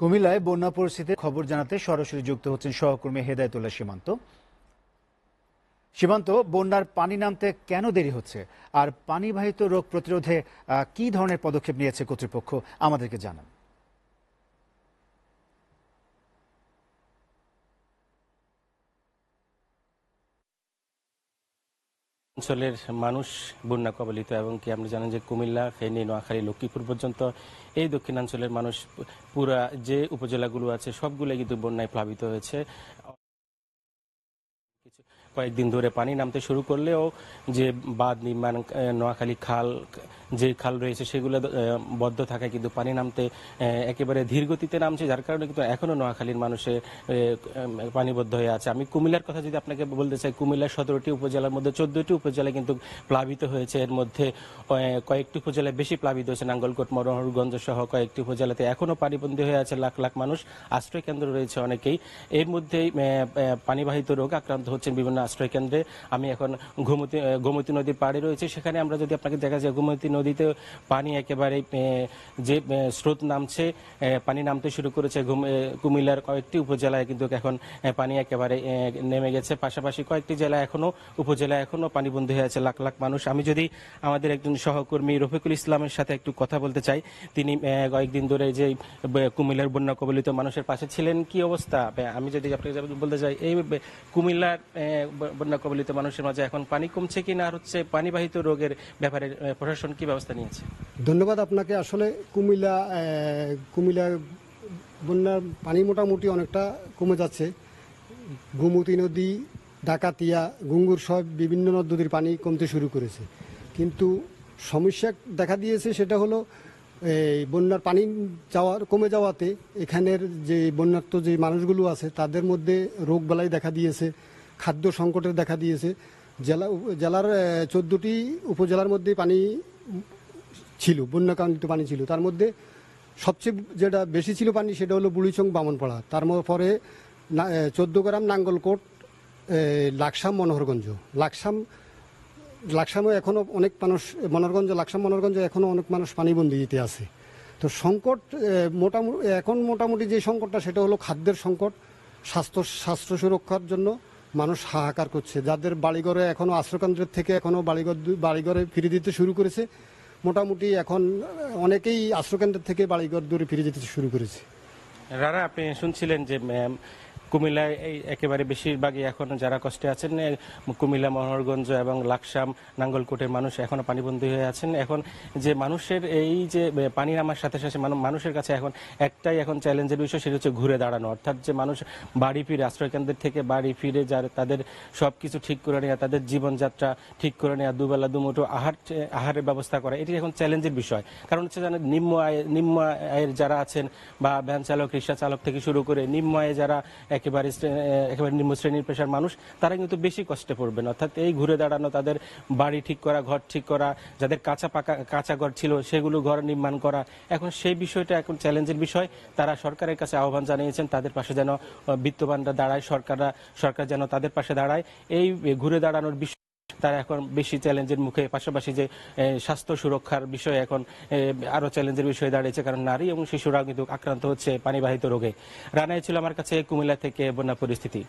কুমিল্লায় বন্যা পরিস্থিতির খবর জানাতে সরাসরি যুক্ত হচ্ছেন সহকর্মী হেদায়েতুল্লাহ সীমান্ত। সীমান্ত, বন্যার পানি নামতে কেন দেরি হচ্ছে, আর পানিবাহিত রোগ প্রতিরোধে কি ধরনের পদক্ষেপ নিয়েছে কর্তৃপক্ষ, আমাদেরকে জানান। অঞ্চলের মানুষ বন্যা কবলিত এবং কি আপনি জানেন যে কুমিল্লা, ফেনী, নোয়াখালী, লক্ষ্মীপুর পর্যন্ত এই দক্ষিণাঞ্চলের মানুষ পুরা যে উপজেলাগুলো আছে সবগুলো কিন্তু বন্যায় প্লাবিত হয়েছে। কয়েকদিন ধরে পানি নামতে শুরু করলেও যে বাঁধ নির্মাণ, নোয়াখালী খাল, যে খাল রয়েছে সেগুলো বদ্ধ থাকায় কিন্তু পানি নামতে একেবারে ধীর গতিতে নামছে, যার কারণে কিন্তু এখনো নোয়াখালীর মানুষের পানিবদ্ধ হয়ে আছে। আমি কুমিল্লার কথা যদি আপনাকে বলতে চাই, কুমিল্লার 17টি উপজেলার মধ্যে 14টি উপজেলা কিন্তু প্লাবিত হয়েছে। এর মধ্যে কয়েকটি উপজেলায় বেশি প্লাবিত হয়েছে, নাঙ্গলকোট, মনোহরগঞ্জ সহ কয়েকটি উপজেলাতে এখনো পানিবন্দী হয়ে আছে লাখ লাখ মানুষ। আশ্রয় কেন্দ্র রয়েছে অনেকেই, এর মধ্যেই পানিবাহিত রোগ আক্রান্ত হচ্ছেন বিভিন্ন আশ্রয় কেন্দ্রে। আমি এখন গোমতী নদীর পাড়ে রয়েছে, সেখানে আমরা যদি আপনাকে দেখা যায় গোমতী নদীতে পানি একেবারে যে স্রোত নামছে, পানি নামতে শুরু করেছে। কুমিল্লার কয়েকটি উপজেলায় কিন্তু এখন পানি একেবারে নেমে গেছে। পাশাপাশি কয়েকটি জেলা এখনো উপজেলায় এখনো পানিবন্দী হয়ে আছে লাখ লাখ মানুষ। আমি যদি আমাদের একজন সহকর্মী রফিকুল ইসলামের সাথে একটু কথা বলতে চাই, তিনি কয়েকদিন ধরে যে কুমিল্লার বন্যা কবলিত মানুষের পাশে ছিলেন, কি অবস্থা আমি যদি আপনাকে বলতে চাই, এই কুমিল্লার বন্যা কবলিত মানুষের মাঝে এখন পানি কমছে কিনা, আর হচ্ছে পানিবাহিত রোগের ব্যাপারে প্রশাসন কি ব্যবস্থা নিয়েছে? ধন্যবাদ আপনাকে। আসলে কুমিল্লা বন্যার পানি মোটামুটি অনেকটা কমে যাচ্ছে। গোমতী নদী, ডাকাতিয়া, গুঙ্গুর সব বিভিন্ন নদ-নদীর পানি কমতে শুরু করেছে, কিন্তু সমস্যা দেখা দিয়েছে সেটা হলো এই বন্যার পানি কমে যাওয়াতে এখানের যে বন্যার্ত যে মানুষগুলো আছে তাদের মধ্যে রোগ বালাই দেখা দিয়েছে, খাদ্য সংকটের দেখা দিয়েছে। জেলার 14টি উপজেলার মধ্যে পানি ছিল, বন্যাকালীন পানি ছিল। তার মধ্যে সবচেয়ে যেটা বেশি ছিল পানি সেটা হলো বুড়িচং, বামনপাড়া, তার পরে 14 গ্রাম, নাঙ্গলকোট, লাকসাম, মনোহরগঞ্জ। লাকসামও এখনও অনেক মানুষ, মনোহরগঞ্জে এখনও অনেক মানুষ পানিবন্দীতে আছে। তো সংকট মোটামুটি যে সংকটটা সেটা হলো খাদ্যের সংকট। স্বাস্থ্য সুরক্ষার জন্য মানুষ হাহাকার করছে। যাদের বাড়িঘরে এখনও আশ্রয়কেন্দ্রের থেকে এখনও বাড়িঘরে ফিরে দিতে শুরু করেছে, মোটামুটি এখন অনেকেই আশ্রয়কেন্দ্রের থেকে বাড়িঘর দূরে ফিরে যেতে শুরু করেছে। রারা, আপনি শুনছিলেন যে কুমিল্লায় এই একেবারে বেশিরভাগই এখন যারা কষ্টে আছেন, কুমিল্লা, মনোহরগঞ্জ এবং লাকসাম, নাঙ্গলকোটের মানুষ এখনো পানিবন্দী হয়ে আছেন। এখন যে মানুষের এই যে পানি নামার সাথে সাথে মানুষের কাছে এখন একটাই এখন চ্যালেঞ্জের বিষয়, সেটা হচ্ছে ঘুরে দাঁড়ানো। অর্থাৎ যে মানুষ বাড়ি ফিরে, আশ্রয়কেন্দ্রের থেকে বাড়ি ফিরে তাদের সব কিছু ঠিক করে নেওয়া, তাদের জীবনযাত্রা ঠিক করে নেওয়া, দুবেলা দুমুঠো আহারের ব্যবস্থা করা, এটি এখন চ্যালেঞ্জের বিষয়। কারণ হচ্ছে জানেন, নিম্ন আয়ের যারা আছেন বা ভ্যান চালক, রিক্সা চালক থেকে শুরু করে নিম্ন আয়ে যারা একেবারে নিম্ন শ্রেণীর পেশার মানুষ, তারা কিন্তু বেশি কষ্টে পড়বেন। অর্থাৎ এই ঘুরে দাঁড়ানো, তাদের বাড়ি ঠিক করা, ঘর ঠিক করা, যাদের কাঁচা ঘর ছিল সেগুলো ঘর নির্মাণ করা, এখন সেই বিষয়টা এখন চ্যালেঞ্জের বিষয়। তারা সরকারের কাছে আহ্বান জানিয়েছেন তাদের পাশে যেন বিত্তবানরা দাঁড়ায়, সরকার যেন তাদের পাশে দাঁড়ায়। এই ঘুরে দাঁড়ানোর বিষয় তারা এখন বেশি চ্যালেঞ্জের মুখে। পাশাপাশি যে স্বাস্থ্য সুরক্ষার বিষয়ে এখন আরো চ্যালেঞ্জের বিষয়ে দাঁড়িয়েছে, কারণ নারী এবং শিশুরা কিন্তু আক্রান্ত হচ্ছে পানিবাহিত রোগে। রানাই ছিল আমার কাছে কুমিল্লা থেকে বন্যা পরিস্থিতি।